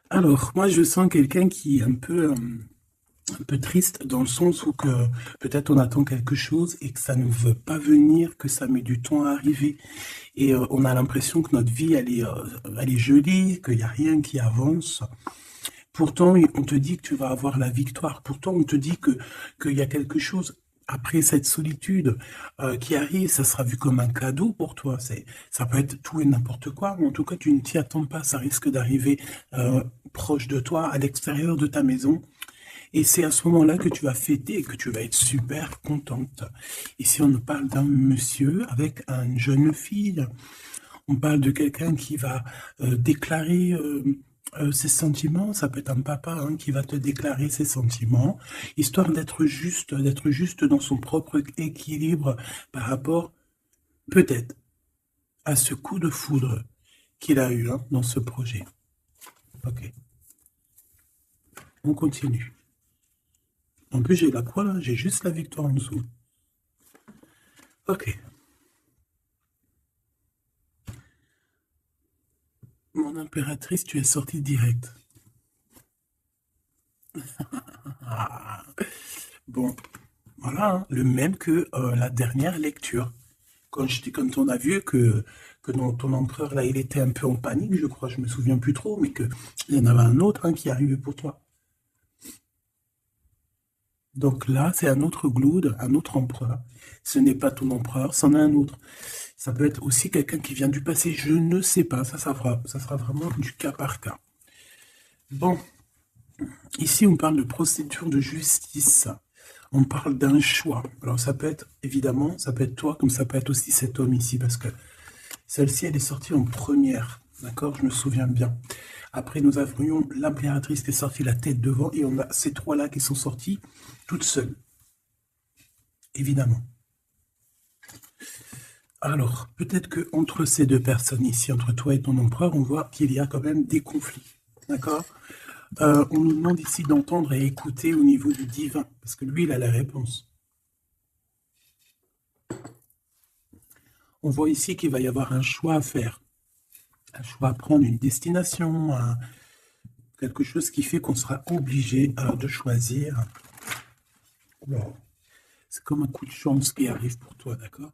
Alors, moi, je sens quelqu'un qui est un peu triste dans le sens où que peut-être on attend quelque chose et que ça ne veut pas venir, que ça met du temps à arriver. Et on a l'impression que notre vie, elle est gelée, qu'il n'y a rien qui avance. Pourtant, on te dit que tu vas avoir la victoire. Pourtant, on te dit qu'il y a quelque chose après cette solitude qui arrive. Ça sera vu comme un cadeau pour toi. Ça peut être tout et n'importe quoi, mais en tout cas, tu ne t'y attends pas. Ça risque d'arriver proche de toi, à l'extérieur de ta maison. Et c'est à ce moment-là que tu vas fêter et que tu vas être super contente. Ici, on nous parle d'un monsieur avec une jeune fille. On parle de quelqu'un qui va déclarer ses sentiments. Ça peut être un papa hein, qui va te déclarer ses sentiments, histoire d'être juste dans son propre équilibre par rapport, peut-être, à ce coup de foudre qu'il a eu hein, dans ce projet. Ok, on continue. En plus, j'ai la croix là, j'ai juste la victoire en dessous. Ok, mon impératrice, tu es sortie direct. Ah, bon, voilà, hein, le même que la dernière lecture. Quand on a vu que ton empereur, là, il était un peu en panique, je crois, je me souviens plus trop, mais qu'il y en avait un autre hein, qui arrivait pour toi. Donc là, c'est un autre Glood, un autre empereur. Ce n'est pas ton empereur, c'en est un autre. Ça peut être aussi quelqu'un qui vient du passé, je ne sais pas, ça sera vraiment du cas par cas. Bon, ici, on parle de procédure de justice. On parle d'un choix. Alors, ça peut être, évidemment, ça peut être toi, comme ça peut être aussi cet homme ici, parce que celle-ci, elle est sortie en première. D'accord, je me souviens bien. Après, nous avions l'impératrice qui est sortie la tête devant, et on a ces trois-là qui sont sortis toutes seules, évidemment. Alors, peut-être que entre ces deux personnes ici, entre toi et ton empereur, on voit qu'il y a quand même des conflits. D'accord. On nous demande ici d'entendre et écouter au niveau du divin, parce que lui, il a la réponse. On voit ici qu'il va y avoir un choix à faire, un choix à prendre, une destination, quelque chose qui fait qu'on sera obligé de choisir. Wow. C'est comme un coup de chance qui arrive pour toi, d'accord?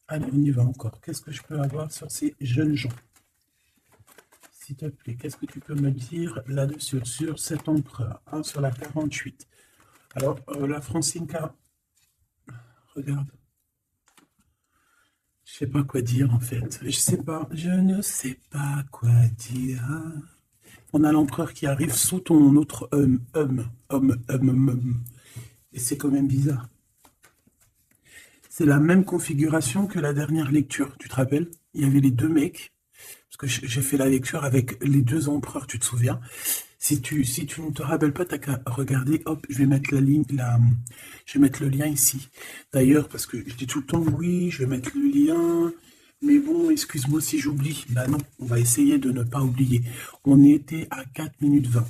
Allez, on y va encore. Qu'est-ce que je peux avoir sur ces jeunes gens? S'il te plaît, qu'est-ce que tu peux me dire là-dessus, sur cet empereur, hein, sur la 48? Alors, la Francine, regarde, je sais pas quoi dire en fait. Je sais pas, je ne sais pas quoi dire. On a l'empereur qui arrive sous ton autre homme. Et c'est quand même bizarre. C'est la même configuration que la dernière lecture, tu te rappelles? Il y avait les deux mecs, parce que j'ai fait la lecture avec les deux empereurs, tu te souviens? Si tu ne te rappelles pas, t'as qu'à regarder, hop, je vais mettre je vais mettre le lien ici. D'ailleurs, parce que je dis tout le temps, oui, je vais mettre le lien, mais bon, excuse-moi si j'oublie. Bah non, on va essayer de ne pas oublier. On était à 4 minutes 20.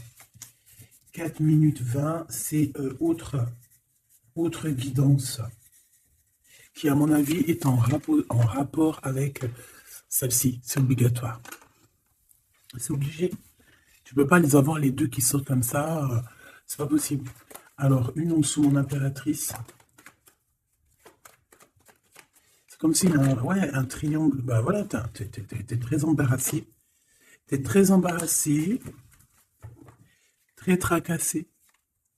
4 minutes 20, c'est autre guidance qui, à mon avis, est en rapport avec celle-ci. C'est obligatoire. C'est obligé. Tu peux pas les avoir les deux qui sortent comme ça. C'est pas possible. Alors, une en dessous, mon impératrice. C'est comme si ouais, un triangle. Bah voilà, t'es très embarrassé. T'es très embarrassé, très tracassé.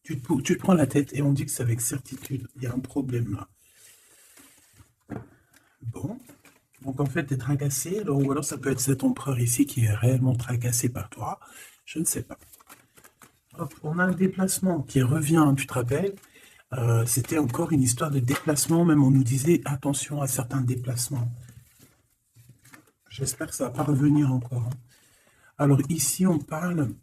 Tu te prends la tête et on dit que c'est avec certitude. Il y a un problème là. Bon. Donc en fait, tu es tracassé, ou alors ça peut être cet empereur ici qui est réellement tracassé par toi. Je ne sais pas. Hop, on a un déplacement qui revient, tu te rappelles? C'était encore une histoire de déplacement, même on nous disait attention à certains déplacements. J'espère que ça va pas revenir encore. Hein. Alors ici, on parle,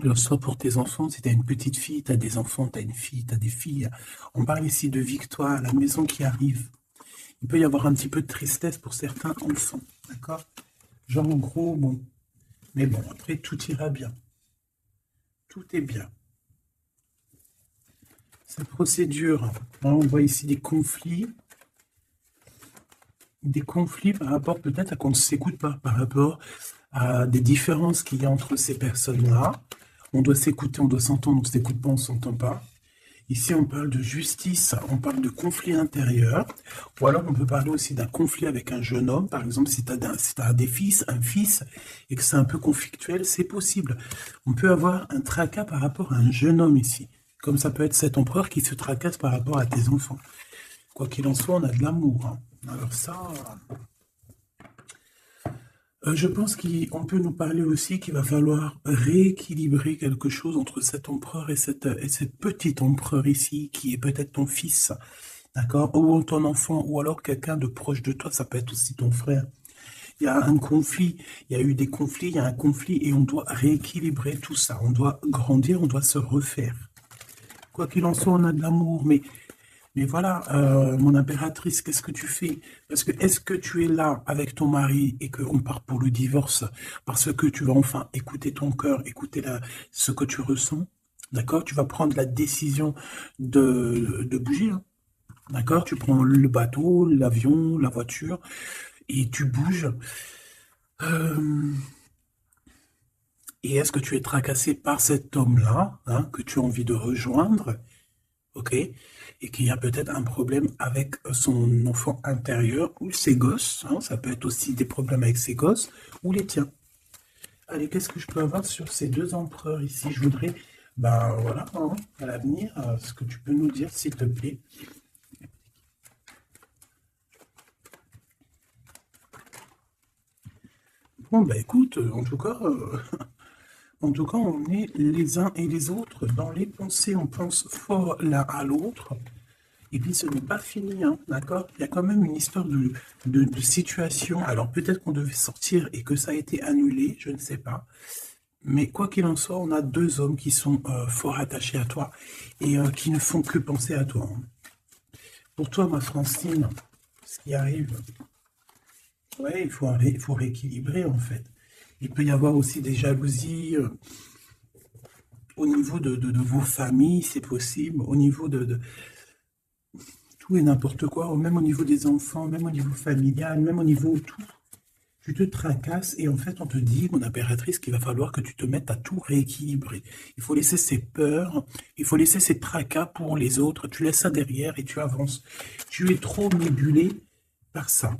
alors, soit pour tes enfants, si tu as une petite fille, tu as des enfants, tu as une fille, tu as des filles. On parle ici de victoire, la maison qui arrive. Il peut y avoir un petit peu de tristesse pour certains enfants, d'accord? Genre en gros, bon. Mais bon, après, tout ira bien. Tout est bien. Cette procédure, hein, on voit ici des conflits par rapport peut-être à qu'on ne s'écoute pas, par rapport à des différences qu'il y a entre ces personnes-là. On doit s'écouter, on doit s'entendre, on ne s'écoute pas, on ne s'entend pas. Ici, on parle de justice, on parle de conflit intérieur, ou alors on peut parler aussi d'un conflit avec un jeune homme. Par exemple, si tu as des fils, un fils, et que c'est un peu conflictuel, c'est possible. On peut avoir un tracas par rapport à un jeune homme ici, comme ça peut être cet empereur qui se tracasse par rapport à tes enfants. Quoi qu'il en soit, on a de l'amour, hein. Alors ça... je pense qu'on peut nous parler aussi qu'il va falloir rééquilibrer quelque chose entre cet empereur et cette petite empereur ici, qui est peut-être ton fils, d'accord, ou ton enfant, ou alors quelqu'un de proche de toi, ça peut être aussi ton frère. Il y a un conflit, il y a eu des conflits, il y a un conflit, et on doit rééquilibrer tout ça. On doit grandir, on doit se refaire. Quoi qu'il en soit, on a de l'amour, mais voilà, mon impératrice, qu'est-ce que tu fais? Parce que est-ce que tu es là avec ton mari et qu'on part pour le divorce parce que tu vas enfin écouter ton cœur, écouter ce que tu ressens, d'accord? Tu vas prendre la décision de bouger, hein, d'accord? Tu prends le bateau, l'avion, la voiture et tu bouges. Et est-ce que tu es tracassé par cet homme-là, hein, que tu as envie de rejoindre? Ok, et qu'il y a peut-être un problème avec son enfant intérieur ou ses gosses, hein, ça peut être aussi des problèmes avec ses gosses ou les tiens. Allez, qu'est-ce que je peux avoir sur ces deux empereurs ici? Je voudrais, ben voilà, hein, à l'avenir, ce que tu peux nous dire, s'il te plaît. Bon, ben écoute, en tout cas, on est les uns et les autres dans les pensées, on pense fort l'un à l'autre. Et puis ce n'est pas fini, hein, d'accord? Il y a quand même une histoire de situation. Alors peut-être qu'on devait sortir et que ça a été annulé, je ne sais pas. Mais quoi qu'il en soit, on a deux hommes qui sont fort attachés à toi et qui ne font que penser à toi, hein. Pour toi, ma Francine, ce qui arrive, ouais, il faut rééquilibrer en fait. Il peut y avoir aussi des jalousies au niveau de vos familles, c'est possible, au niveau de tout et n'importe quoi, même au niveau des enfants, même au niveau familial, même au niveau tout. Tu te tracasses et en fait on te dit, mon impératrice, qu'il va falloir que tu te mettes à tout rééquilibrer. Il faut laisser ces peurs, il faut laisser ces tracas pour les autres, tu laisses ça derrière et tu avances. Tu es trop nébulé par ça.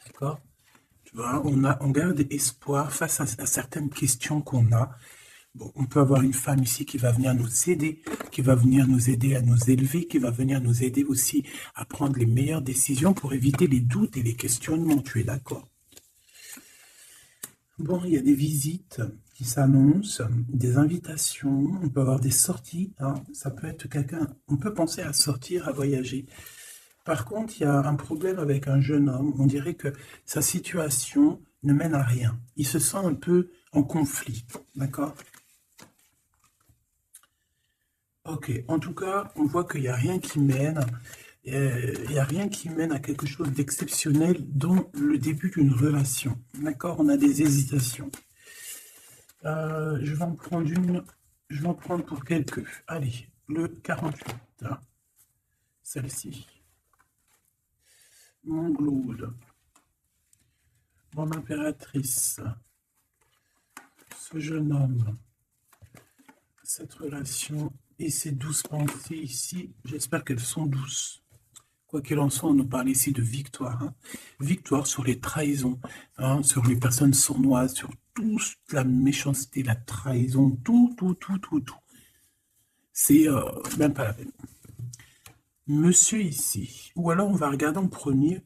D'accord? Tu vois, on garde espoir face à certaines questions qu'on a. Bon, on peut avoir une femme ici qui va venir nous aider, qui va venir nous aider à nous élever, qui va venir nous aider aussi à prendre les meilleures décisions pour éviter les doutes et les questionnements. Tu es d'accord? Bon, il y a des visites qui s'annoncent, des invitations, on peut avoir des sorties, hein. Ça peut être quelqu'un, on peut penser à sortir, à voyager. Par contre, il y a un problème avec un jeune homme. On dirait que sa situation ne mène à rien. Il se sent un peu en conflit, d'accord? Ok, en tout cas, on voit qu'il n'y a rien qui mène, il n'y a rien qui mène à quelque chose d'exceptionnel dans le début d'une relation. D'accord, on a des hésitations. Je vais en prendre une, je vais en prendre pour quelques. Allez, le 48, hein, celle-ci. Mon Glaude, mon impératrice, ce jeune homme, cette relation et ces douces pensées ici, j'espère qu'elles sont douces. Quoi qu'il en soit, on nous parle ici de victoire, hein. Victoire sur les trahisons, hein, sur les personnes sournoises, sur toute la méchanceté, la trahison, tout. C'est même pas la peine. Monsieur ici, ou alors on va regarder en premier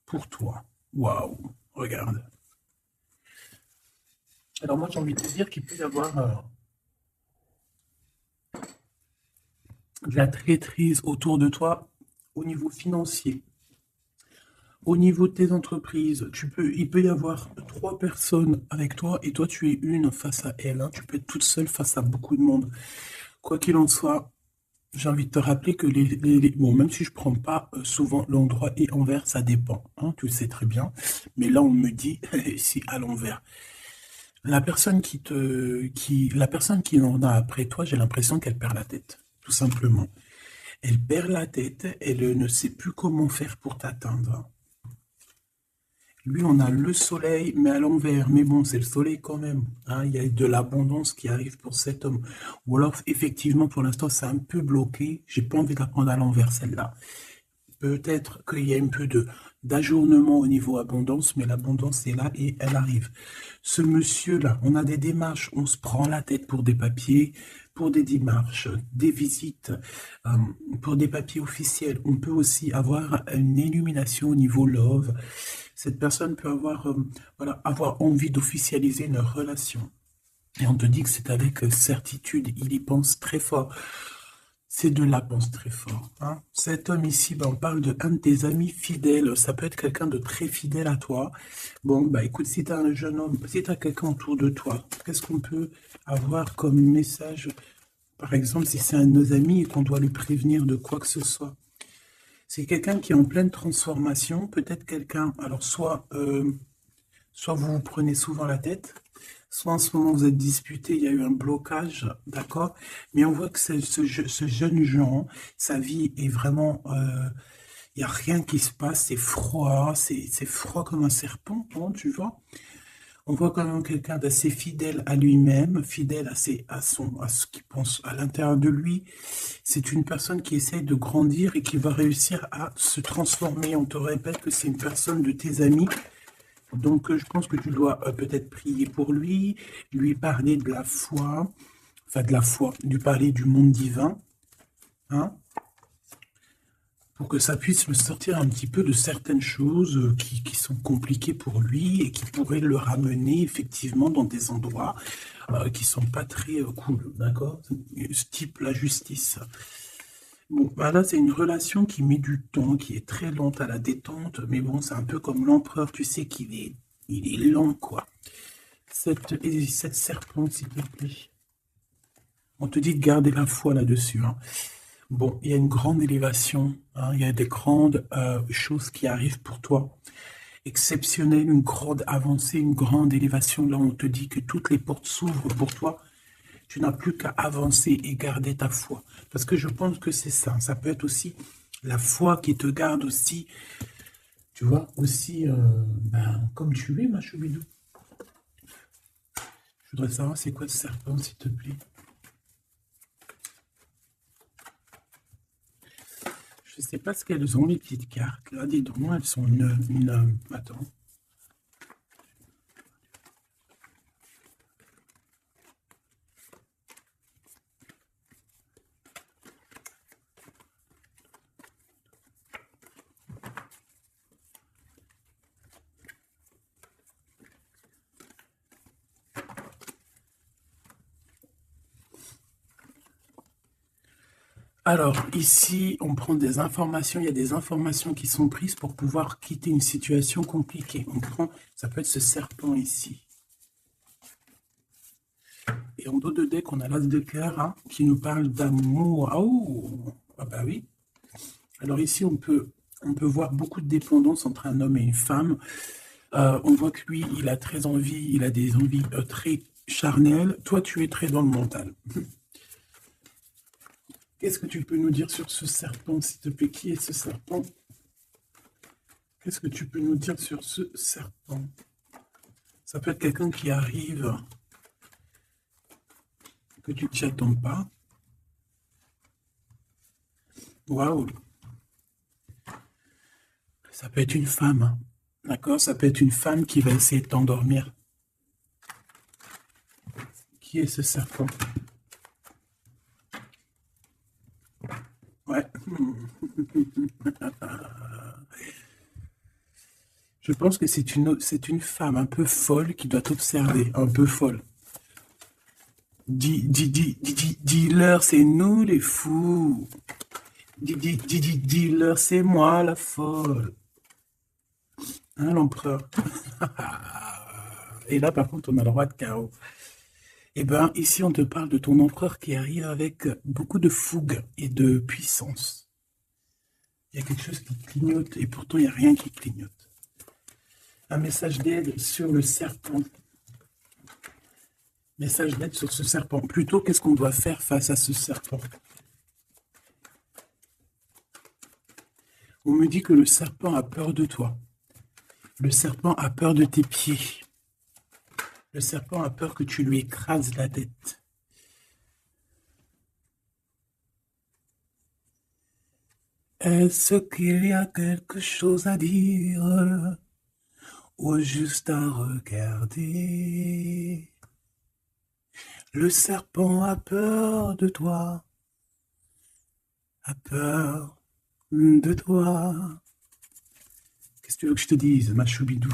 pour toi. Waouh, regarde. Alors moi j'ai envie de te dire qu'il peut y avoir de la traîtrise autour de toi au niveau financier. Au niveau de tes entreprises, il peut y avoir trois personnes avec toi et toi tu es une face à elle, hein. Tu peux être toute seule face à beaucoup de monde. Quoi qu'il en soit, j'ai envie de te rappeler que bon, même si je prends pas souvent l'endroit et envers, ça dépend, hein, tu le sais très bien. Mais là on me dit si à l'envers. La personne qui en a après toi, j'ai l'impression qu'elle perd la tête, tout simplement. Elle perd la tête, elle ne sait plus comment faire pour t'atteindre. Lui, on a le soleil, mais à l'envers. Mais bon, c'est le soleil quand même, hein. Il y a de l'abondance qui arrive pour cet homme. Ou alors, effectivement, pour l'instant, c'est un peu bloqué. J'ai pas envie de la prendre à l'envers, celle-là. Peut-être qu'il y a un peu d'ajournement au niveau abondance, mais l'abondance est là et elle arrive. Ce monsieur-là, on a des démarches, on se prend la tête pour des papiers, pour des démarches, des visites, euh, pour des papiers officiels. On peut aussi avoir une illumination au niveau love. Cette personne peut avoir, voilà, avoir envie d'officialiser une relation. Et on te dit que c'est avec certitude, il y pense très fort. C'est de la pense très fort, hein. Cet homme ici, ben, on parle de un de tes amis fidèles. Ça peut être quelqu'un de très fidèle à toi. Bon, bah écoute, si tu as un jeune homme, si tu as quelqu'un autour de toi, qu'est-ce qu'on peut avoir comme message? Par exemple, si c'est un de nos amis et qu'on doit lui prévenir de quoi que ce soit. C'est quelqu'un qui est en pleine transformation, peut-être quelqu'un, alors soit vous vous prenez souvent la tête, soit en ce moment vous êtes disputé, il y a eu un blocage, d'accord? Mais on voit que ce jeune Jean, sa vie est vraiment, il n'y a rien qui se passe, c'est froid comme un serpent, hein, tu vois? On voit quand même quelqu'un d'assez fidèle à lui-même, fidèle à ce qu'il pense à l'intérieur de lui. C'est une personne qui essaye de grandir et qui va réussir à se transformer. On te répète que c'est une personne de tes amis. Donc, je pense que tu dois peut-être prier pour lui parler de la foi, enfin de la foi, lui parler du monde divin, hein, pour que ça puisse le sortir un petit peu de certaines choses qui sont compliquées pour lui et qui pourraient le ramener effectivement dans des endroits qui sont pas très cool, d'accord? Type la justice. Bon, bah là, c'est une relation qui met du temps, qui est très lente à la détente, mais bon, c'est un peu comme l'empereur, tu sais il est lent, quoi. Cette serpente, s'il te plaît. On te dit de garder la foi là-dessus, hein. Bon, il y a une grande élévation, hein, il y a des grandes choses qui arrivent pour toi, exceptionnelles, une grande avancée, une grande élévation. Là, on te dit que toutes les portes s'ouvrent pour toi. Tu n'as plus qu'à avancer et garder ta foi. Parce que je pense que c'est ça. Ça peut être aussi la foi qui te garde aussi, tu vois, aussi comme tu es, ma choubidou. Je voudrais savoir c'est quoi ce serpent, s'il te plaît. Je sais pas ce qu'elles ont, les petites cartes. Là, dis donc, elles sont attends. Alors, ici, on prend des informations. Il y a des informations qui sont prises pour pouvoir quitter une situation compliquée. On prend, ça peut être ce serpent ici. Et en dos de deck, on a l'as de cœur, hein, qui nous parle d'amour. Oh, ah bah oui. Alors ici, on peut voir beaucoup de dépendance entre un homme et une femme. On voit que lui, il a très envie, il a des envies très charnelles. Toi, tu es très dans le mental. Qu'est-ce que tu peux nous dire sur ce serpent, s'il te plaît? Qui est ce serpent? Qu'est-ce que tu peux nous dire sur ce serpent? Ça peut être quelqu'un qui arrive, que tu ne t'y attends pas. Waouh! Ça peut être une femme, hein. D'accord? Ça peut être une femme qui va essayer de t'endormir. Qui est ce serpent? Ouais. Je pense que c'est une femme un peu folle qui doit t'observer, un peu folle. Dis-leur, c'est nous les fous. Dis-leur, c'est moi la folle. Hein, l'empereur? Et là, par contre, on a le roi de carreau. Eh bien, ici, on te parle de ton empereur qui arrive avec beaucoup de fougue et de puissance. Il y a quelque chose qui clignote et pourtant, il n'y a rien qui clignote. Un message d'aide sur le serpent. Message d'aide sur ce serpent. Plutôt, qu'est-ce qu'on doit faire face à ce serpent? On me dit que le serpent a peur de toi. Le serpent a peur de tes pieds. Le serpent a peur que tu lui écrases la tête. Est-ce qu'il y a quelque chose à dire ou juste à regarder? Le serpent a peur de toi, a peur de toi. Qu'est-ce que tu veux que je te dise, ma choubidou?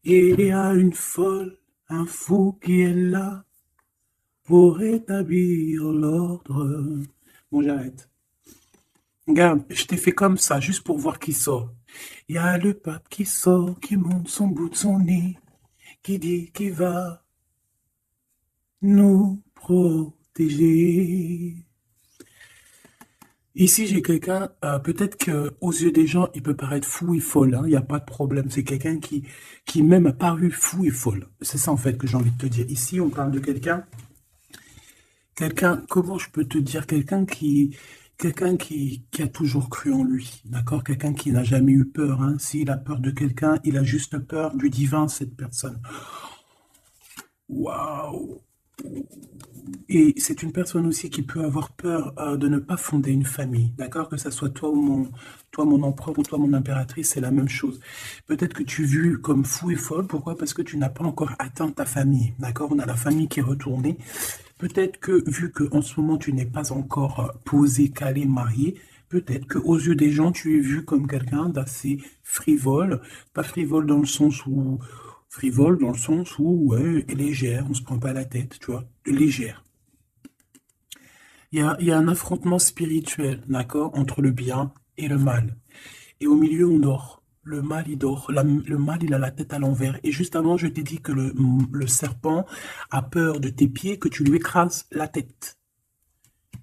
Il y a une folle, un fou qui est là pour établir l'ordre. Bon, j'arrête. Regarde, je t'ai fait comme ça, juste pour voir qui sort. Il y a le pape qui sort, qui monte son bout de son nez, qui dit qu'il va nous protéger. Ici, j'ai quelqu'un, peut-être qu'aux yeux des gens, il peut paraître fou et folle, hein, il n'y a pas de problème. C'est quelqu'un qui même a paru fou et folle. C'est ça, en fait, que j'ai envie de te dire. Ici, on parle de quelqu'un, comment je peux te dire, quelqu'un qui a toujours cru en lui, d'accord? Quelqu'un qui n'a jamais eu peur, hein. S'il a peur de quelqu'un, il a juste peur du divin, cette personne. Waouh! Et c'est une personne aussi qui peut avoir peur de ne pas fonder une famille, d'accord? Que ce soit toi mon empereur ou toi mon impératrice, c'est la même chose. Peut-être que tu es vu comme fou et folle, pourquoi? Parce que tu n'as pas encore atteint ta famille, d'accord? On a la famille qui est retournée. Peut-être que, vu qu'en ce moment tu n'es pas encore posé, calé, marié, peut-être qu'aux yeux des gens, tu es vu comme quelqu'un d'assez frivole, pas frivole dans le sens où ouais, légère, on se prend pas la tête, tu vois, légère. Il y a un affrontement spirituel, d'accord, entre le bien et le mal. Et au milieu, on dort. Le mal, il dort. Le mal, il a la tête à l'envers. Et juste avant, je t'ai dit que le serpent a peur de tes pieds, que tu lui écrases la tête.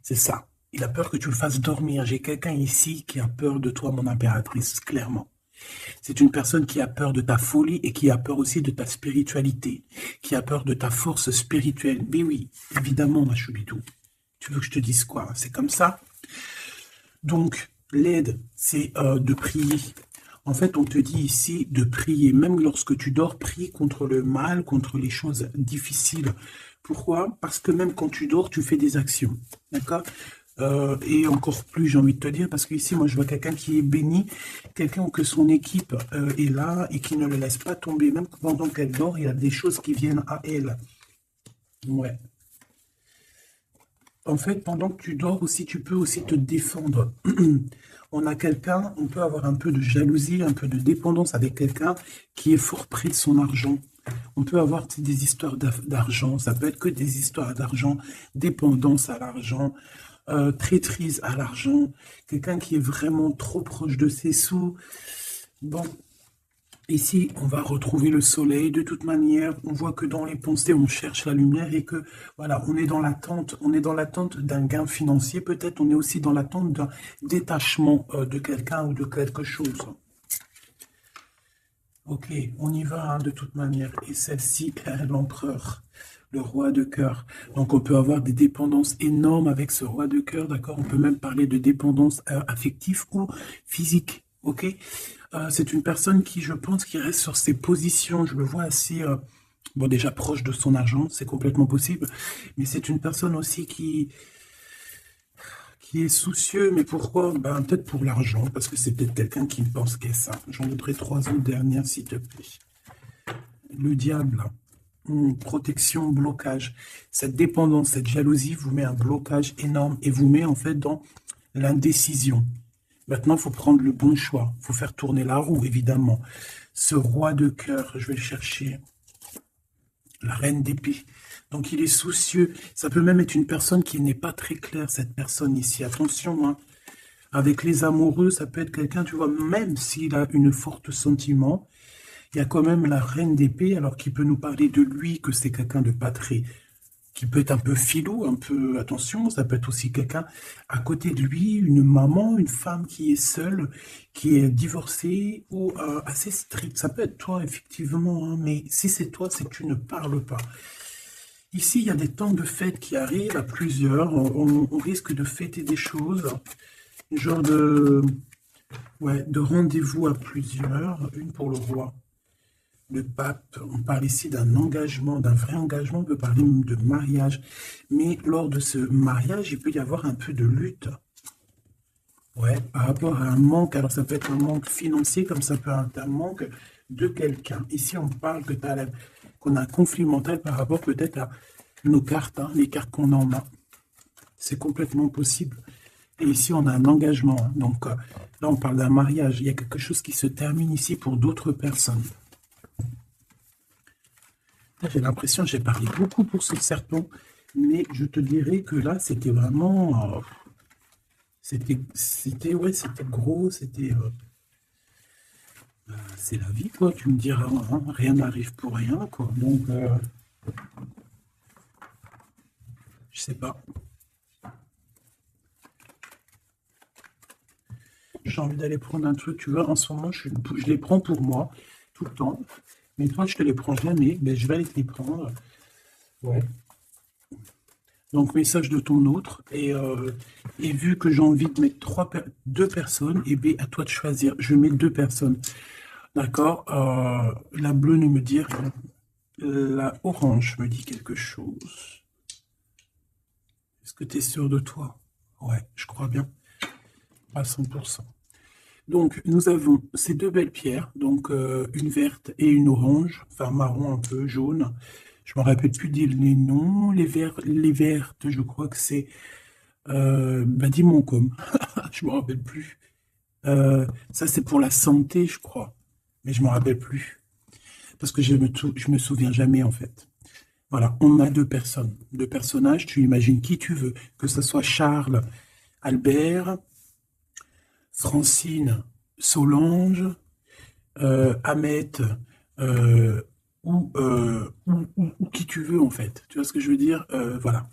C'est ça. Il a peur que tu le fasses dormir. J'ai quelqu'un ici qui a peur de toi, mon impératrice, clairement. C'est une personne qui a peur de ta folie et qui a peur aussi de ta spiritualité, qui a peur de ta force spirituelle. Mais oui, évidemment, ma choubidou. Tu veux que je te dise quoi? C'est comme ça. Donc, l'aide, c'est de prier. En fait, on te dit ici de prier. Même lorsque tu dors, prie contre le mal, contre les choses difficiles. Pourquoi? Parce que même quand tu dors, tu fais des actions. D'accord? Et encore plus, j'ai envie de te dire, parce qu'ici, moi, je vois quelqu'un qui est béni, quelqu'un que son équipe est là et qui ne le laisse pas tomber. Même pendant qu'elle dort, il y a des choses qui viennent à elle. Ouais. En fait, pendant que tu dors aussi, tu peux aussi te défendre. On a quelqu'un, on peut avoir un peu de jalousie, un peu de dépendance avec quelqu'un qui est fort pris de son argent. On peut avoir des histoires d'argent, ça peut être que des histoires d'argent, dépendance à l'argent, traîtrise à l'argent, quelqu'un qui est vraiment trop proche de ses sous. Bon, ici, on va retrouver le soleil. De toute manière, on voit que dans les pensées, on cherche la lumière et que, voilà, on est dans l'attente d'un gain financier. Peut-être on est aussi dans l'attente d'un détachement de quelqu'un ou de quelque chose. Ok, on y va hein, de toute manière. Et celle-ci, l'empereur, le roi de cœur. Donc on peut avoir des dépendances énormes avec ce roi de cœur, d'accord? On peut même parler de dépendance affective ou physique, ok? C'est une personne qui, je pense, qui reste sur ses positions. Je le vois assez, bon déjà proche de son argent, c'est complètement possible. Mais c'est une personne aussi qui est soucieux, mais pourquoi? Ben, peut-être pour l'argent, parce que c'est peut-être quelqu'un qui pense qu'à ça. J'en voudrais 3 autres dernières, s'il te plaît. Le diable, protection, blocage. Cette dépendance, cette jalousie vous met un blocage énorme et vous met en fait dans l'indécision. Maintenant, il faut prendre le bon choix. Il faut faire tourner la roue, évidemment. Ce roi de cœur, je vais le chercher. La reine d'épée. Donc, il est soucieux. Ça peut même être une personne qui n'est pas très claire, cette personne ici. Attention, hein. Avec les amoureux, ça peut être quelqu'un, tu vois, même s'il a une forte sentiment, il y a quand même la reine d'épée, alors qui peut nous parler de lui, que c'est quelqu'un de pas très... qui peut être un peu filou, un peu... Attention, ça peut être aussi quelqu'un à côté de lui, une maman, une femme qui est seule, qui est divorcée ou assez stricte. Ça peut être toi, effectivement, hein, mais si c'est toi, c'est que tu ne parles pas. Ici, il y a des temps de fête qui arrivent à plusieurs. On risque de fêter des choses, genre de Ouais, de rendez-vous à plusieurs, une pour le roi. Le pape, on parle ici d'un engagement, d'un vrai engagement, on peut parler même de mariage. Mais lors de ce mariage, il peut y avoir un peu de lutte. Ouais, par rapport à un manque, alors ça peut être un manque financier, comme ça peut être un manque de quelqu'un. Ici, on parle que qu'on a un conflit mental par rapport peut-être à nos cartes, hein, les cartes qu'on en a. C'est complètement possible. Et ici, on a un engagement, hein. Donc là, on parle d'un mariage. Il y a quelque chose qui se termine ici pour d'autres personnes. Là, j'ai l'impression, j'ai parlé beaucoup pour ce serpent, mais je te dirais que là, c'était vraiment... ouais, c'était gros, c'est la vie, quoi. Tu me diras, hein, rien n'arrive pour rien, quoi. Donc, je sais pas. J'ai envie d'aller prendre un truc, tu vois. En ce moment, je les prends pour moi, tout le temps. Mais toi, je te les prends jamais, mais je vais aller te les prendre. Ouais. Donc, message de ton autre. Et vu que j'ai envie de mettre deux personnes, et bien, à toi de choisir. Je mets deux personnes. D'accord? La bleue ne me dit rien. La orange me dit quelque chose. Est-ce que tu es sûr de toi? Ouais, je crois bien. À 100%. Donc, nous avons ces deux belles pierres, donc une verte et une orange, enfin marron un peu, jaune. Je me rappelle plus dire les noms. Les vertes, je crois que c'est Badimonkom. Je me rappelle plus. Ça, c'est pour la santé, je crois. Mais je me rappelle plus. Parce que je me souviens jamais, en fait. Voilà, on a deux personnes, deux personnages. Tu imagines qui tu veux, que ce soit Charles, Albert, Francine, Solange, Ahmet, euh, ou qui tu veux, en fait. Tu vois ce que je veux dire? Voilà.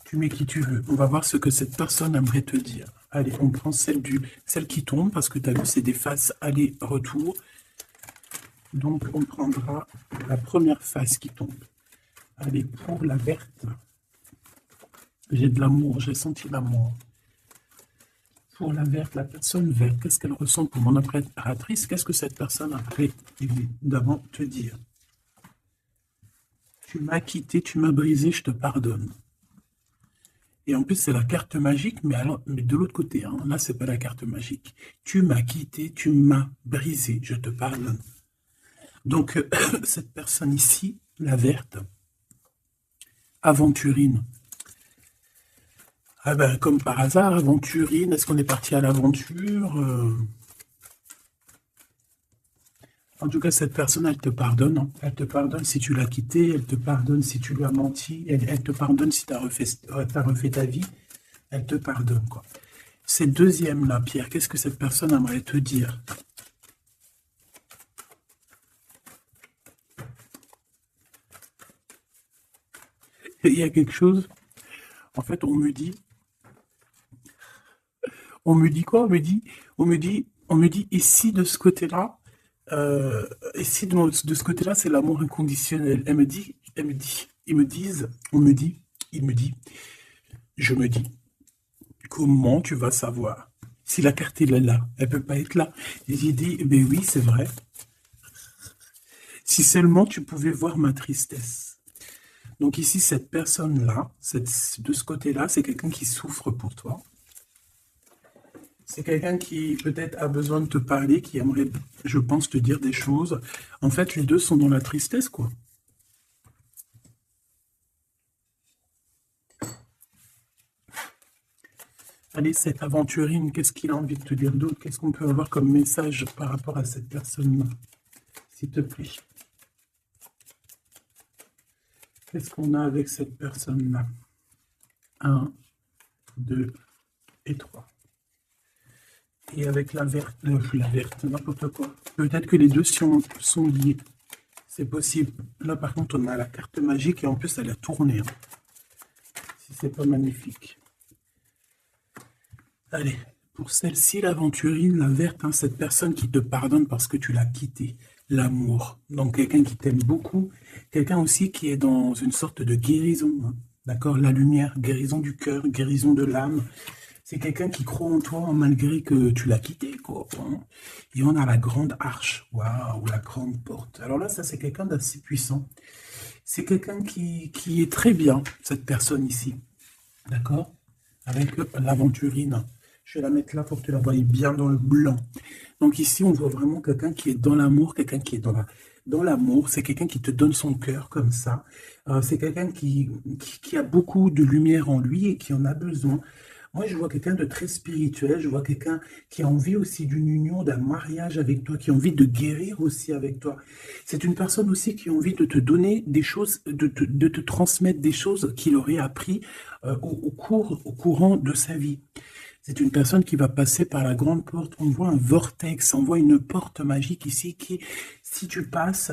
Tu mets qui tu veux. On va voir ce que cette personne aimerait te dire. Allez, on prend celle qui tombe, parce que tu as vu, c'est des faces aller-retour. Donc, on prendra la première face qui tombe. Allez, pour la verte. J'ai de l'amour, j'ai senti l'amour. Pour la verte, la personne verte, qu'est-ce qu'elle ressent pour mon impératrice? Qu'est-ce que cette personne aimerait évidemment te dire? Tu m'as quitté, tu m'as brisé, je te pardonne. Et en plus, c'est la carte magique, mais de l'autre côté, hein. Là, c'est pas la carte magique. Tu m'as quitté, tu m'as brisé, je te pardonne. Donc, cette personne ici, la verte, aventurine. Ah ben, comme par hasard, aventurine, est-ce qu'on est parti à l'aventure? En tout cas, cette personne, elle te pardonne, hein. Elle te pardonne si tu l'as quitté, elle te pardonne si tu lui as menti, elle te pardonne si tu as refait ta vie, elle te pardonne, quoi. Cette deuxième-là, Pierre, qu'est-ce que cette personne aimerait te dire? Il y a quelque chose, en fait, on me dit quoi? On me dit, ici, de ce côté-là, ici, de ce côté-là, c'est l'amour inconditionnel. Ils me disent, on me dit, il me dit, je me dis, comment tu vas savoir? Si la carte elle est là, elle peut pas être là. Et j'ai dit, eh ben oui, c'est vrai. Si seulement tu pouvais voir ma tristesse. Donc ici, cette personne-là, de ce côté-là, c'est quelqu'un qui souffre pour toi. C'est quelqu'un qui peut-être a besoin de te parler, qui aimerait, je pense, te dire des choses. En fait, les deux sont dans la tristesse, quoi. Allez, cette aventurine, qu'est-ce qu'il a envie de te dire d'autre? Qu'est-ce qu'on peut avoir comme message par rapport à cette personne-là? S'il te plaît. Qu'est-ce qu'on a avec cette personne-là? 1, 2 et 3. Et avec la verte, n'importe quoi. Peut-être que les deux sont liés. C'est possible. Là, par contre, on a la carte magique et en plus, elle a tourné, hein. Si c'est pas magnifique. Allez, pour celle-ci, l'aventurine, la verte, hein, cette personne qui te pardonne parce que tu l'as quitté. L'amour. Donc, quelqu'un qui t'aime beaucoup. Quelqu'un aussi qui est dans une sorte de guérison, hein. D'accord? La lumière, guérison du cœur, guérison de l'âme. C'est quelqu'un qui croit en toi malgré que tu l'as quitté, quoi, hein. Et on a la grande arche, waouh, la grande porte. Alors là, ça, c'est quelqu'un d'assez puissant. C'est quelqu'un qui est très bien, cette personne ici, d'accord? Avec l'aventurine. Je vais la mettre là pour que tu la voies bien dans le blanc. Donc ici, on voit vraiment quelqu'un qui est dans l'amour, quelqu'un qui est dans l'amour. C'est quelqu'un qui te donne son cœur comme ça. C'est quelqu'un qui a beaucoup de lumière en lui et qui en a besoin. Moi, je vois quelqu'un de très spirituel. Je vois quelqu'un qui a envie aussi d'une union, d'un mariage avec toi, qui a envie de guérir aussi avec toi. C'est une personne aussi qui a envie de te donner des choses, de te transmettre des choses qu'il aurait appris au courant de sa vie. C'est une personne qui va passer par la grande porte. On voit un vortex, on voit une porte magique ici qui, si tu passes,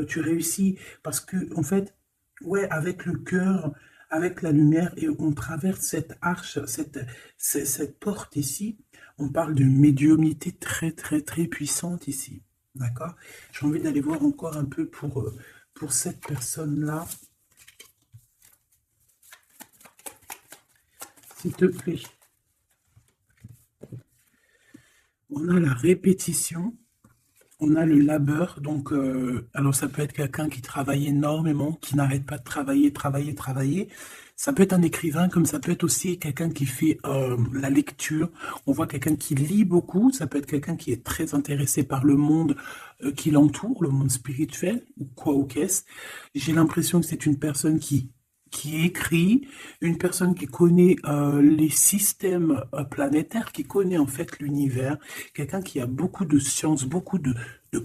tu réussis. Parce que, en fait, ouais, avec le cœur, avec la lumière, et on traverse cette arche, cette porte ici, on parle d'une médiumnité très, très, très puissante ici. D'accord? J'ai envie d'aller voir encore un peu pour cette personne-là. S'il te plaît. On a la répétition, on a le labeur, donc alors ça peut être quelqu'un qui travaille énormément, qui n'arrête pas de travailler, travailler, travailler. Ça peut être un écrivain, comme ça peut être aussi quelqu'un qui fait la lecture. On voit quelqu'un qui lit beaucoup, ça peut être quelqu'un qui est très intéressé par le monde qui l'entoure, le monde spirituel, ou quoi ou qu'est-ce. J'ai l'impression que c'est une personne qui écrit, une personne qui connaît les systèmes planétaires, qui connaît en fait l'univers, quelqu'un qui a beaucoup de science, beaucoup de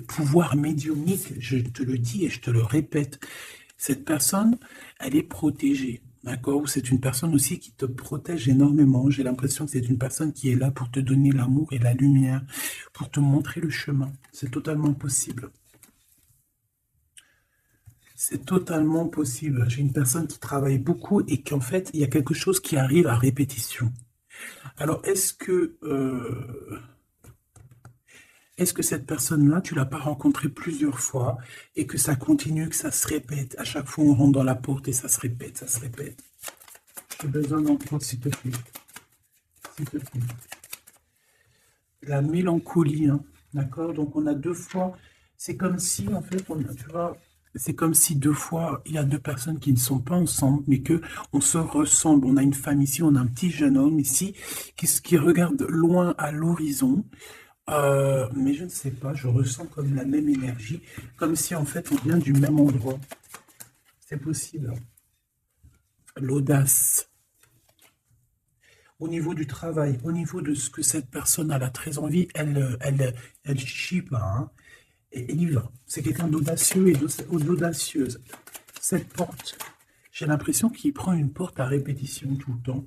pouvoir médiumnique, je te le dis et je te le répète. Cette personne, elle est protégée, d'accord? C'est une personne aussi qui te protège énormément. J'ai l'impression que c'est une personne qui est là pour te donner l'amour et la lumière, pour te montrer le chemin. C'est totalement possible. C'est totalement possible. J'ai une personne qui travaille beaucoup et qu'en fait, il y a quelque chose qui arrive à répétition. Alors, est-ce que cette personne-là, tu l'as pas rencontrée plusieurs fois et que ça continue, que ça se répète? À chaque fois, on rentre dans la porte et ça se répète, ça se répète. J'ai besoin d'entendre, s'il te plaît. S'il te plaît. La mélancolie, hein, d'accord? Donc, on a deux fois. C'est comme si, en fait, tu vois, c'est comme si deux fois, il y a deux personnes qui ne sont pas ensemble, mais que on se ressemble. On a une femme ici, on a un petit jeune homme ici, qui regarde loin à l'horizon. Mais je ne sais pas, je ressens comme la même énergie, comme si en fait on vient du même endroit. C'est possible. L'audace. Au niveau du travail, au niveau de ce que cette personne a très envie, elle chie pas, hein. Et il y va. C'est quelqu'un d'audacieux et d'audacieuse. Cette porte, j'ai l'impression qu'il prend une porte à répétition tout le temps.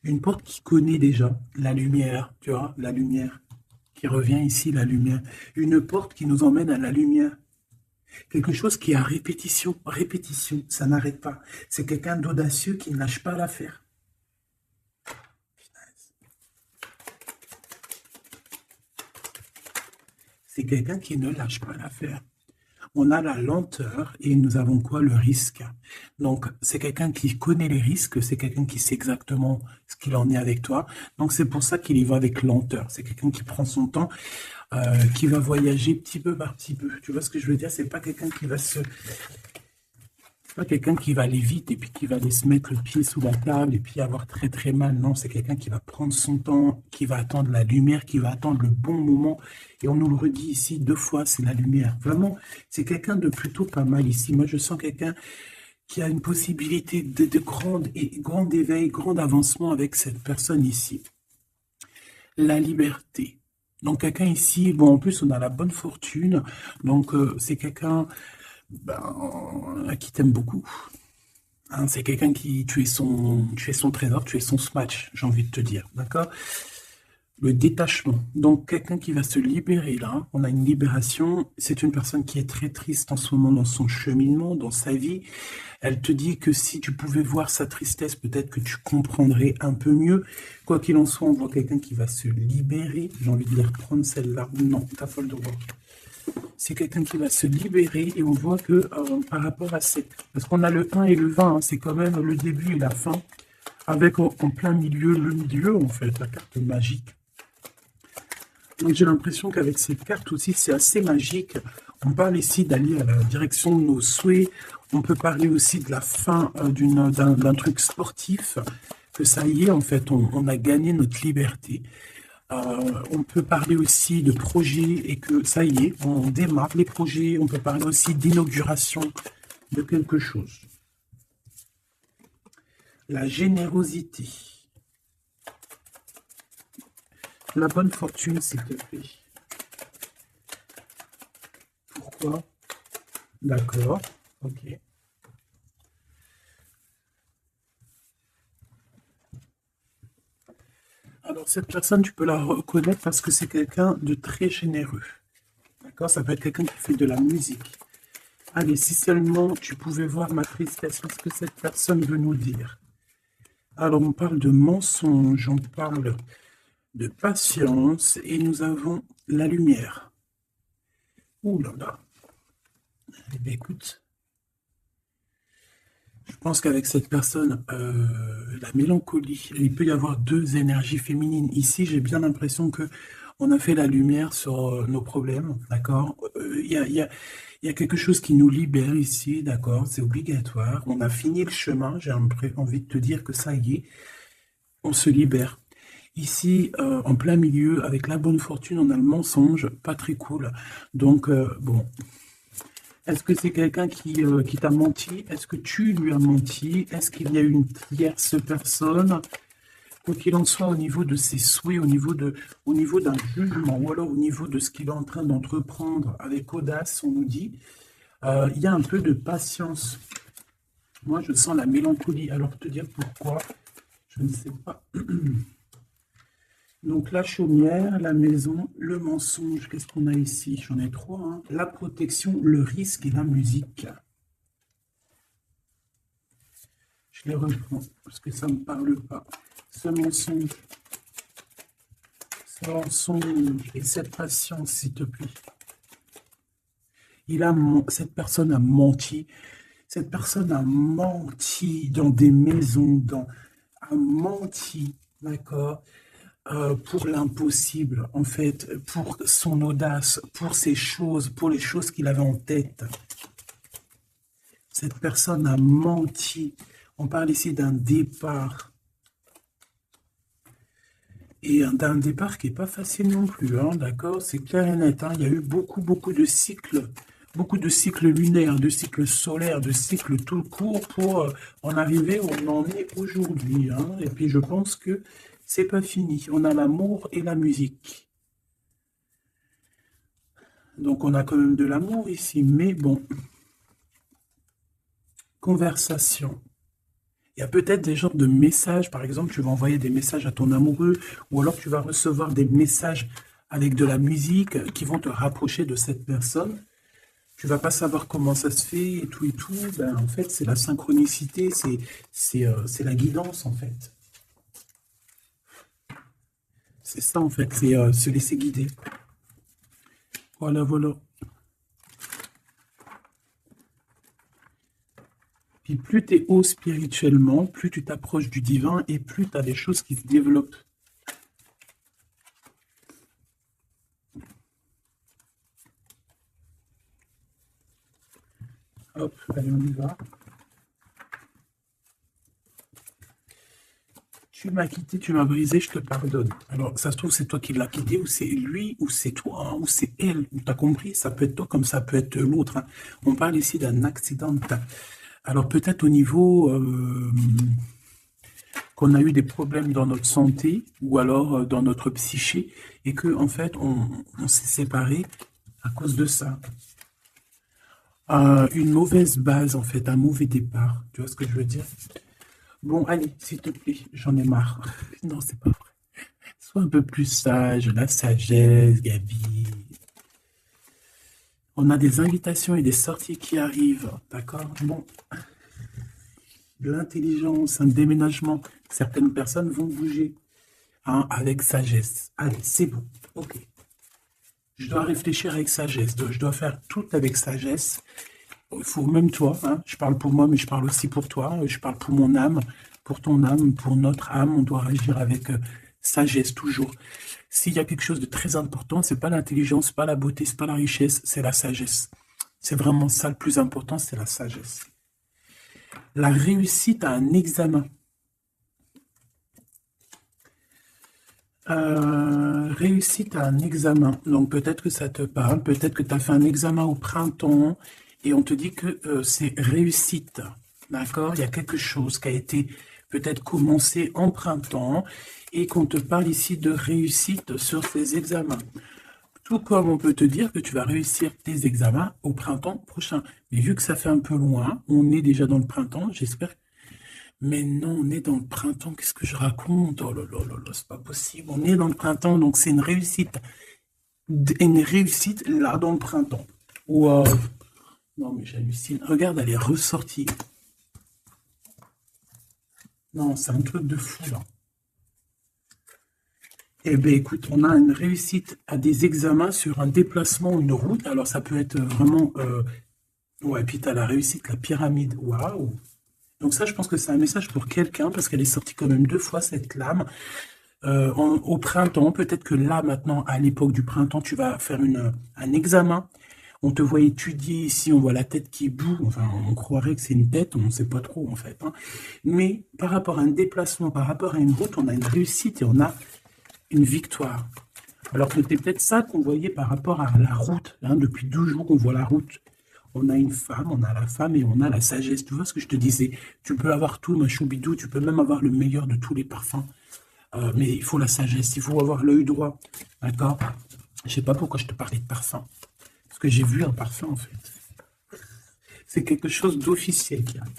Une porte qui connaît déjà la lumière, tu vois, la lumière qui revient ici, la lumière. Une porte qui nous emmène à la lumière. Quelque chose qui est à répétition, répétition, ça n'arrête pas. C'est quelqu'un d'audacieux qui ne lâche pas l'affaire. C'est quelqu'un qui ne lâche pas l'affaire. On a la lenteur et nous avons quoi? Le risque. Donc, c'est quelqu'un qui connaît les risques, c'est quelqu'un qui sait exactement ce qu'il en est avec toi. Donc, c'est pour ça qu'il y va avec lenteur. C'est quelqu'un qui prend son temps, qui va voyager petit peu par petit peu. Tu vois ce que je veux dire? C'est pas quelqu'un qui va pas quelqu'un qui va aller vite et puis qui va aller se mettre le pied sous la table et puis avoir très très mal. Non, c'est quelqu'un qui va prendre son temps, qui va attendre la lumière, qui va attendre le bon moment. Et on nous le redit ici deux fois, c'est la lumière. Vraiment, c'est quelqu'un de plutôt pas mal ici. Moi, je sens quelqu'un qui a une possibilité de grand éveil, grand avancement avec cette personne ici. La liberté. Donc, quelqu'un ici, bon, en plus, on a la bonne fortune. Donc, c'est quelqu'un qui t'aime beaucoup. Hein, c'est quelqu'un qui, tu es son trésor, tu es son smash, j'ai envie de te dire, d'accord? Le détachement, donc quelqu'un qui va se libérer là, on a une libération, c'est une personne qui est très triste en ce moment dans son cheminement, dans sa vie. Elle te dit que si tu pouvais voir sa tristesse, peut-être que tu comprendrais un peu mieux. Quoi qu'il en soit, on voit quelqu'un qui va se libérer, j'ai envie de les reprendre celle-là, non, t'as pas le droit. C'est quelqu'un qui va se libérer et on voit que par rapport à cette... Parce qu'on a le 1 et le 20, hein, c'est quand même le début et la fin. avec en plein milieu, le milieu, en fait, la carte magique. Donc j'ai l'impression qu'avec cette carte aussi, c'est assez magique. On parle ici d'aller à la direction de nos souhaits. On peut parler aussi de la fin d'un truc sportif, que ça y est, en fait, on a gagné notre liberté. On peut parler aussi de projets et que ça y est, on démarre les projets. On peut parler aussi d'inauguration de quelque chose. La générosité. La bonne fortune, s'il te plaît. Pourquoi? D'accord, ok. Alors, cette personne, tu peux la reconnaître parce que c'est quelqu'un de très généreux. D'accord? Ça peut être quelqu'un qui fait de la musique. Allez, si seulement tu pouvais voir ma tristesse, qu'est-ce que cette personne veut nous dire? Alors, on parle de mensonge, on parle de patience, et nous avons la lumière. Ouh là là. Eh bien, écoute, je pense qu'avec cette personne, la mélancolie, il peut y avoir deux énergies féminines. Ici, j'ai bien l'impression que on a fait la lumière sur nos problèmes, d'accord? Il y a quelque chose qui nous libère ici, d'accord? C'est obligatoire. On a fini le chemin. J'ai envie de te dire que ça y est, on se libère. Ici, en plein milieu, avec la bonne fortune, on a le mensonge, pas très cool. Donc, bon, est-ce que c'est quelqu'un qui t'a menti? Est-ce que tu lui as menti? Est-ce qu'il y a une tierce personne? Quoi qu'il en soit, au niveau de ses souhaits, au niveau d'un jugement, ou alors au niveau de ce qu'il est en train d'entreprendre avec audace, on nous dit, il y a un peu de patience. Moi, je sens la mélancolie. Alors, te dire pourquoi, je ne sais pas. Donc, la chaumière, la maison, le mensonge, qu'est-ce qu'on a ici? J'en ai trois, hein. La protection, le risque et la musique. Je les reprends parce que ça ne me parle pas. Ce mensonge et cette patience, s'il te plaît. Cette personne a menti. Cette personne a menti dans des maisons, a menti, d'accord? Pour l'impossible, en fait, pour son audace, pour ses choses, pour les choses qu'il avait en tête. Cette personne a menti. On parle ici d'un départ. Et d'un départ qui n'est pas facile non plus, hein, d'accord? C'est clair et net, hein. Il y a eu beaucoup de cycles lunaires, de cycles solaires, de cycles tout court pour en arriver où on en est aujourd'hui, hein. Et puis je pense que c'est pas fini. On a l'amour et la musique. Donc on a quand même de l'amour ici, mais bon. Conversation. Il y a peut-être des genres de messages, par exemple, tu vas envoyer des messages à ton amoureux, ou alors tu vas recevoir des messages avec de la musique qui vont te rapprocher de cette personne. Tu vas pas savoir comment ça se fait et tout. Ben, en fait, c'est la synchronicité, c'est la guidance, en fait. C'est ça, en fait, c'est se laisser guider. Voilà, voilà. Puis plus tu es haut spirituellement, plus tu t'approches du divin et plus tu as des choses qui se développent. Hop, allez, on y va. Tu m'as quitté, tu m'as brisé, je te pardonne. Alors, ça se trouve, c'est toi qui l'as quitté, ou c'est lui, ou c'est toi, hein, ou c'est elle. Tu as compris? Ça peut être toi comme ça peut être l'autre, hein. On parle ici d'un accident. Alors, peut-être au niveau qu'on a eu des problèmes dans notre santé, ou alors dans notre psyché, et que en fait, on s'est séparés à cause de ça. Une mauvaise base, en fait, un mauvais départ. Tu vois ce que je veux dire? Bon, allez, s'il te plaît, j'en ai marre. Non, c'est pas vrai. Sois un peu plus sage, la sagesse, Gabi. On a des invitations et des sorties qui arrivent, d'accord? Bon, l'intelligence, un déménagement. Certaines personnes vont bouger, hein, avec sagesse. Allez, c'est bon, ok. Je dois réfléchir avec sagesse, je dois faire tout avec sagesse. Il faut même toi, hein, je parle pour moi, mais je parle aussi pour toi, je parle pour mon âme, pour ton âme, pour notre âme, on doit agir avec sagesse toujours. S'il y a quelque chose de très important, c'est pas l'intelligence, pas la beauté, c'est pas la richesse, c'est la sagesse. C'est vraiment ça le plus important, c'est la sagesse. La réussite à un examen. Réussite à un examen. Donc peut-être que ça te parle, peut-être que tu as fait un examen au printemps et on te dit que c'est réussite. D'accord? Il y a quelque chose qui a été peut-être commencé en printemps et qu'on te parle ici de réussite sur ces examens. Tout comme on peut te dire que tu vas réussir tes examens au printemps prochain. Mais vu que ça fait un peu loin, on est déjà dans le printemps, j'espère. Mais non, on est dans le printemps, qu'est-ce que je raconte? Oh là là là là, c'est pas possible. On est dans le printemps, donc c'est une réussite. Une réussite là dans le printemps. Wow. Non, mais j'hallucine. Regarde, elle est ressortie. Non, c'est un truc de fou là. Eh bien, écoute, on a une réussite à des examens sur un déplacement, une route. Alors, ça peut être vraiment... Ouais, puis tu as la réussite, la pyramide. Waouh! Donc ça, je pense que c'est un message pour quelqu'un, parce qu'elle est sortie quand même 2 fois, cette lame. Au printemps, peut-être que là, maintenant, à l'époque du printemps, tu vas faire un examen. On te voit étudier ici, on voit la tête qui boue. Enfin, on croirait que c'est une tête, on ne sait pas trop, en fait. Hein. Mais par rapport à un déplacement, par rapport à une route, on a une réussite et on a une victoire. Alors que c'était peut-être ça qu'on voyait par rapport à la route. Hein, depuis 12 jours qu'on voit la route. On a une femme, on a la femme et on a la sagesse. Tu vois ce que je te disais? Tu peux avoir tout, ma choubidou, tu peux même avoir le meilleur de tous les parfums. Mais il faut la sagesse, il faut avoir l'œil droit. D'accord? Je sais pas pourquoi je te parlais de parfum. Parce que j'ai vu un parfum, en fait. C'est quelque chose d'officiel qui arrive.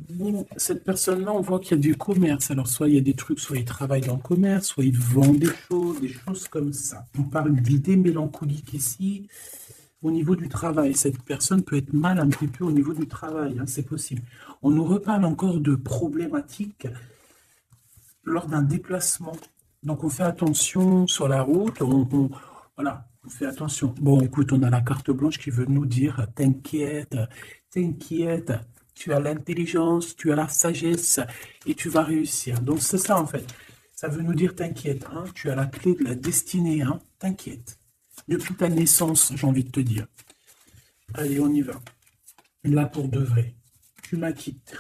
Bon, cette personne-là, on voit qu'il y a du commerce. Alors, soit il y a des trucs, soit il travaille dans le commerce, soit il vend des choses comme ça. On parle d'idées mélancoliques ici. Au niveau du travail, cette personne peut être mal un petit peu au niveau du travail, hein, c'est possible. On nous reparle encore de problématiques lors d'un déplacement. Donc on fait attention sur la route, voilà, on fait attention. Bon, écoute, on a la carte blanche qui veut nous dire, t'inquiète, t'inquiète, tu as l'intelligence, tu as la sagesse et tu vas réussir. Donc c'est ça en fait. Ça veut nous dire, t'inquiète, hein, tu as la clé de la destinée, hein, t'inquiète. Depuis ta naissance, j'ai envie de te dire. Allez, on y va. Là, pour de vrai. Tu m'as quitté.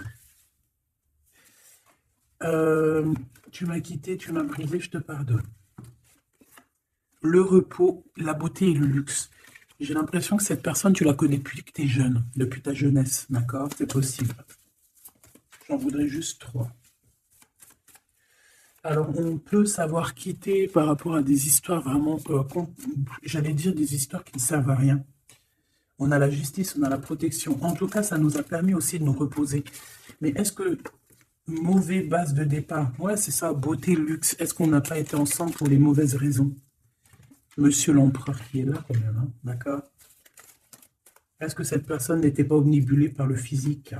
Tu m'as quitté, tu m'as brisé, je te pardonne. Le repos, la beauté et le luxe. J'ai l'impression que cette personne, tu la connais depuis que tu es jeune, depuis ta jeunesse, d'accord? C'est possible. J'en voudrais juste 3. Alors, on peut savoir quitter par rapport à des histoires vraiment, j'allais dire des histoires qui ne servent à rien. On a la justice, on a la protection. En tout cas, ça nous a permis aussi de nous reposer. Mais est-ce que mauvaise base de départ, ouais, c'est ça, beauté, luxe, est-ce qu'on n'a pas été ensemble pour les mauvaises raisons? Monsieur l'empereur qui est là quand même, hein, d'accord? Est-ce que cette personne n'était pas omnibulée par le physique?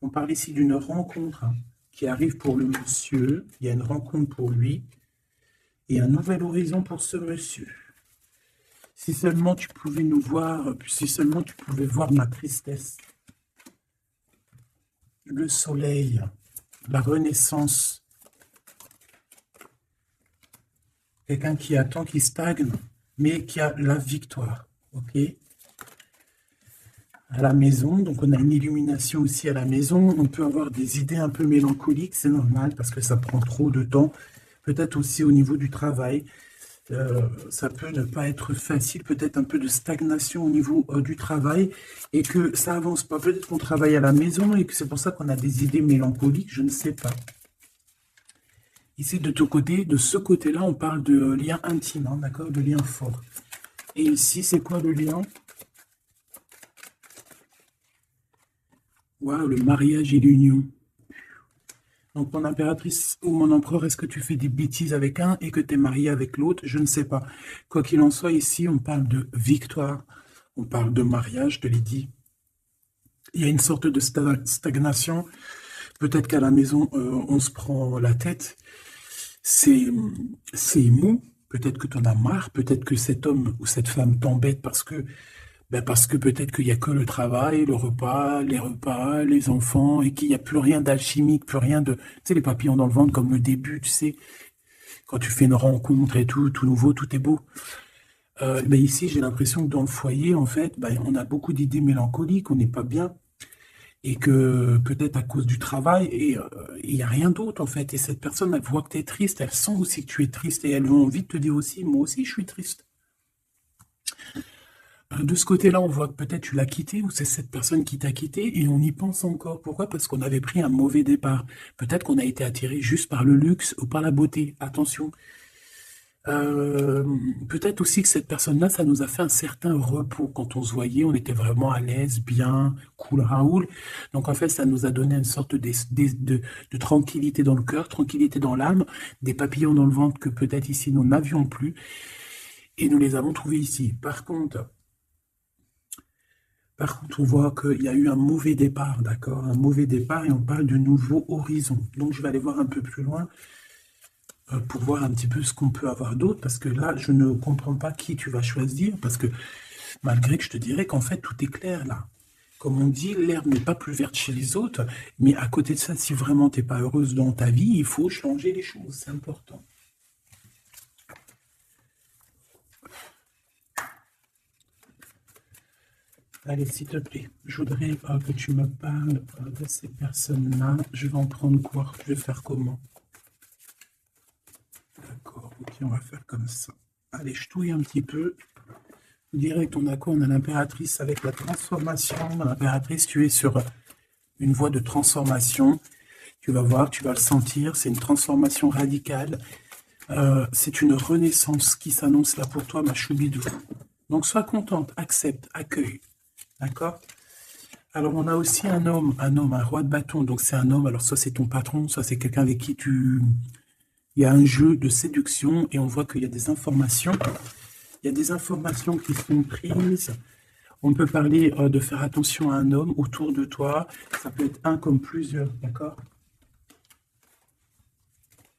On parle ici d'une rencontre, hein, qui arrive pour le monsieur, il y a une rencontre pour lui, et un nouvel horizon pour ce monsieur. Si seulement tu pouvais nous voir, si seulement tu pouvais voir ma tristesse. Le soleil, la renaissance. Quelqu'un qui attend, qui stagne, mais qui a la victoire, ok? À la maison, donc on a une illumination aussi à la maison, on peut avoir des idées un peu mélancoliques, c'est normal parce que ça prend trop de temps, peut-être aussi au niveau du travail, ça peut ne pas être facile, peut-être un peu de stagnation au niveau du travail et que ça avance pas, peut-être qu'on travaille à la maison et que c'est pour ça qu'on a des idées mélancoliques, je ne sais pas. Ici de ton côté, de ce côté-là, on parle de lien intime, hein, d'accord, de lien fort. Et ici, c'est quoi le lien? Waouh, le mariage et l'union. Donc, mon impératrice ou mon empereur, est-ce que tu fais des bêtises avec un et que tu es marié avec l'autre? Je ne sais pas. Quoi qu'il en soit, ici, on parle de victoire, on parle de mariage, je te l'ai dit. Il y a une sorte de stagnation. Peut-être qu'à la maison, on se prend la tête. C'est mou. Peut-être que tu en as marre. Peut-être que cet homme ou cette femme t'embête parce que Ben parce que peut-être qu'il n'y a que le travail, le repas, les enfants, et qu'il n'y a plus rien d'alchimique, plus rien de... Tu sais, les papillons dans le ventre, comme le début, tu sais, quand tu fais une rencontre et tout nouveau, tout est beau. Ben ici, j'ai l'impression que dans le foyer, en fait, ben, on a beaucoup d'idées mélancoliques, on n'est pas bien, et que peut-être à cause du travail, et il n'y a rien d'autre, en fait. Et cette personne, elle voit que tu es triste, elle sent aussi que tu es triste, et elle a envie de te dire aussi, moi aussi, je suis triste. De ce côté-là, on voit que peut-être tu l'as quitté ou c'est cette personne qui t'a quitté et on y pense encore. Pourquoi? Parce qu'on avait pris un mauvais départ. Peut-être qu'on a été attiré juste par le luxe ou par la beauté. Attention. Euh, Peut-être aussi que cette personne-là, ça nous a fait un certain repos. Quand on se voyait, on était vraiment à l'aise, bien, cool, Raoul. Donc en fait, ça nous a donné une sorte de tranquillité dans le cœur, tranquillité dans l'âme, des papillons dans le ventre que peut-être ici nous n'avions plus et nous les avons trouvés ici. Par contre, on voit qu'il y a eu un mauvais départ, d'accord? Un mauvais départ et on parle de nouveaux horizons. Donc, je vais aller voir un peu plus loin pour voir un petit peu ce qu'on peut avoir d'autre, parce que là, je ne comprends pas qui tu vas choisir, parce que malgré que je te dirais qu'en fait, tout est clair là. Comme on dit, l'herbe n'est pas plus verte chez les autres, mais à côté de ça, si vraiment tu n'es pas heureuse dans ta vie, il faut changer les choses, c'est important. Allez, s'il te plaît, je voudrais que tu me parles de ces personnes-là. Je vais en prendre quoi? Je vais faire comment? D'accord, ok, on va faire comme ça. Allez, je touille un petit peu. Direct, on a quoi? On a l'impératrice avec la transformation. L'impératrice, tu es sur une voie de transformation. Tu vas voir, tu vas le sentir. C'est une transformation radicale. C'est une renaissance qui s'annonce là pour toi, ma choubidou. Donc, sois contente, accepte, accueille. D'accord? Alors, on a aussi un roi de bâton. Donc, c'est un homme. Alors, soit c'est ton patron, soit c'est quelqu'un avec qui il y a un jeu de séduction et on voit qu'il y a des informations. Il y a des informations qui sont prises. On peut parler de faire attention à un homme autour de toi. Ça peut être un comme plusieurs, d'accord?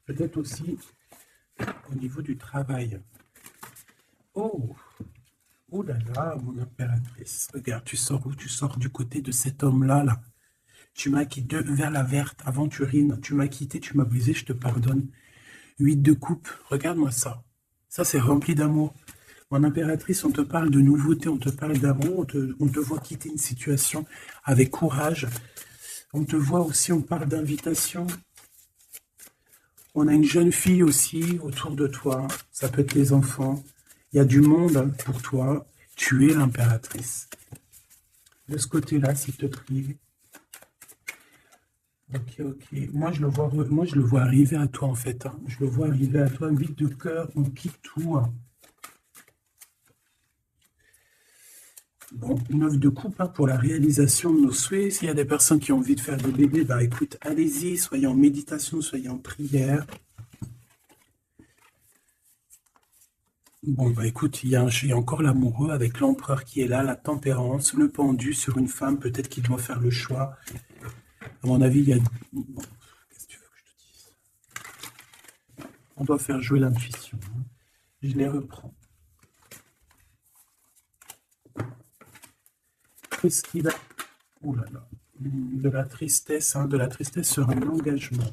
Peut-être aussi au niveau du travail. Oh, oh là là, mon impératrice. Regarde, tu sors où? Tu sors du côté de cet homme-là, là. Tu m'as quitté vers la verte, aventurine. Tu m'as quitté, tu m'as brisé, je te pardonne. 8 de coupe, regarde-moi ça. Ça, c'est rempli d'amour. Mon impératrice, on te parle de nouveauté, on te parle d'amour, on te voit quitter une situation avec courage. On te voit aussi, on parle d'invitation. On a une jeune fille aussi autour de toi. Ça peut être les enfants. Il y a du monde pour toi. Tu es l'impératrice. De ce côté-là, s'il te plaît. Ok, ok. Moi, je le vois arriver à toi, en fait. Hein. Je le vois arriver à toi. 8 de cœur, on quitte tout. Hein. Bon, 9 de coupe hein, pour la réalisation de nos souhaits. S'il y a des personnes qui ont envie de faire des bébés, bah écoute, allez-y, soyez en méditation, soyez en prière. Bon, bah écoute, il y a encore l'amoureux avec l'empereur qui est là, la tempérance, le pendu sur une femme, peut-être qu'il doit faire le choix. À mon avis, il y a... Bon, qu'est-ce que tu veux que je te dise? On doit faire jouer l'intuition. Hein. Je les reprends. Qu'est-ce qu'il a? Oh là là. De la tristesse, hein, de la tristesse sur un engagement.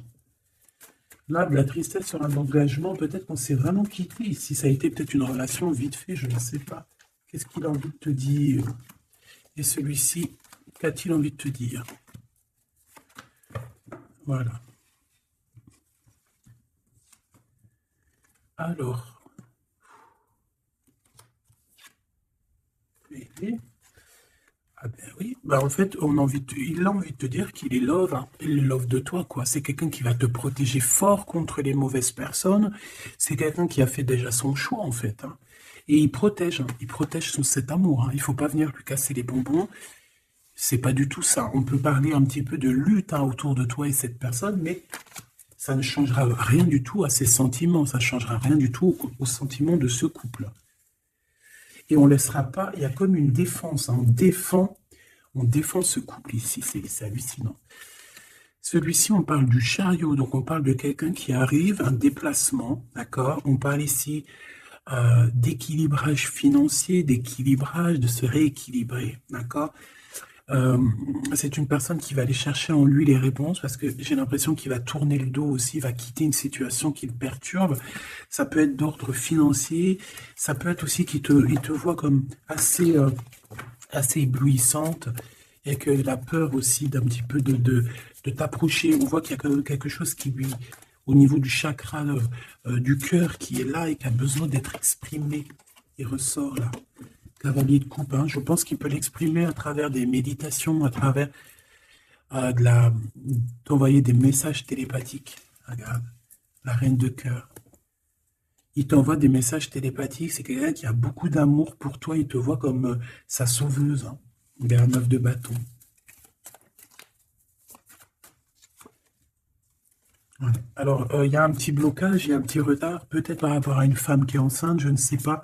Là, de la tristesse sur un engagement, peut-être qu'on s'est vraiment quitté. Si ça a été peut-être une relation vite fait, je ne sais pas. Qu'est-ce qu'il a envie de te dire? Et celui-ci, qu'a-t-il envie de te dire? Voilà. Alors. Ah ben oui, bah en fait, il a envie de te dire qu'il est love, hein. Il est love de toi, quoi. C'est quelqu'un qui va te protéger fort contre les mauvaises personnes. C'est quelqu'un qui a fait déjà son choix, en fait. Hein. Et il protège cet amour. Hein. Il faut pas venir lui casser les bonbons. C'est pas du tout ça. On peut parler un petit peu de lutte hein, autour de toi et cette personne, mais ça ne changera rien du tout à ses sentiments. Ça ne changera rien du tout aux sentiments de ce couple. Et on ne laissera pas, il y a comme une défense, hein. On défend ce couple ici, c'est hallucinant. Celui-ci, on parle du chariot, donc on parle de quelqu'un qui arrive, un déplacement, d'accord? On parle ici d'équilibrage financier, d'équilibrage, de se rééquilibrer, d'accord? Euh, c'est une personne qui va aller chercher en lui les réponses parce que j'ai l'impression qu'il va tourner le dos aussi, va quitter une situation qui le perturbe. Ça peut être d'ordre financier, ça peut être aussi il te voit comme assez éblouissante et que la peur aussi d'un petit peu de t'approcher. On voit qu'il y a quand même quelque chose qui lui, au niveau du chakra du cœur, qui est là et qui a besoin d'être exprimé. Il ressort là. Cavalier de coupe, hein. Je pense qu'il peut l'exprimer à travers des méditations, à travers d'envoyer des messages télépathiques. Regarde, la reine de cœur. Il t'envoie des messages télépathiques. C'est quelqu'un qui a beaucoup d'amour pour toi. Il te voit comme sa sauveuse. Hein. Vers 9 de bâton. Ouais. Alors, il y a un petit blocage, il y a un petit retard, peut-être par rapport à une femme qui est enceinte, je ne sais pas,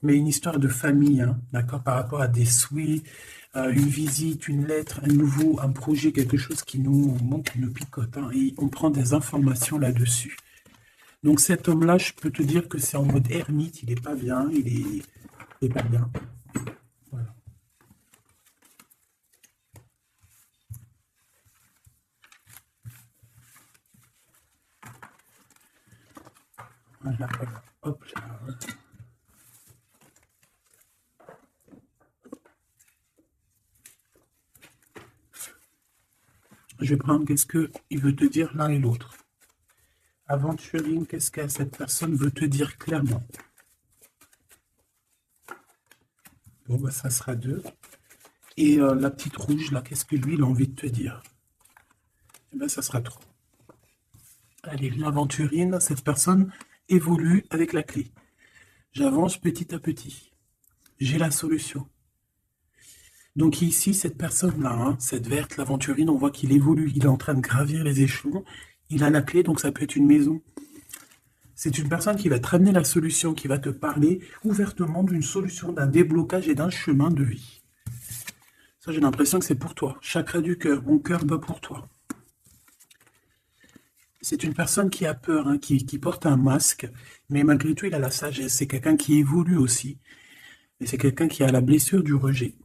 mais une histoire de famille, hein, d'accord, par rapport à des souhaits, une visite, une lettre, un projet, quelque chose qui nous manque, qui nous picote, hein, et on prend des informations là-dessus. Donc cet homme-là, je peux te dire que c'est en mode ermite, il n'est pas bien, il est pas bien. Voilà. Voilà, voilà. Hop là. Voilà. Je vais prendre qu'est-ce qu'il veut te dire l'un et l'autre. Aventurine, qu'est-ce que cette personne veut te dire clairement? Bon, bah, ça sera 2. Et la petite rouge, là, qu'est-ce que lui, il a envie de te dire? Eh ben, ça sera 3. Allez, l'aventurine, cette personne évolue avec la clé. J'avance petit à petit. J'ai la solution. Donc ici, cette personne-là, hein, cette verte, l'aventurine, on voit qu'il évolue. Il est en train de gravir les échelons. Il a la clé, donc ça peut être une maison. C'est une personne qui va te ramener la solution, qui va te parler ouvertement d'une solution, d'un déblocage et d'un chemin de vie. Ça, j'ai l'impression que c'est pour toi. Chakra du cœur, mon cœur bat pour toi. C'est une personne qui a peur, hein, qui porte un masque, mais malgré tout, il a la sagesse. C'est quelqu'un qui évolue aussi. Et c'est quelqu'un qui a la blessure du rejet.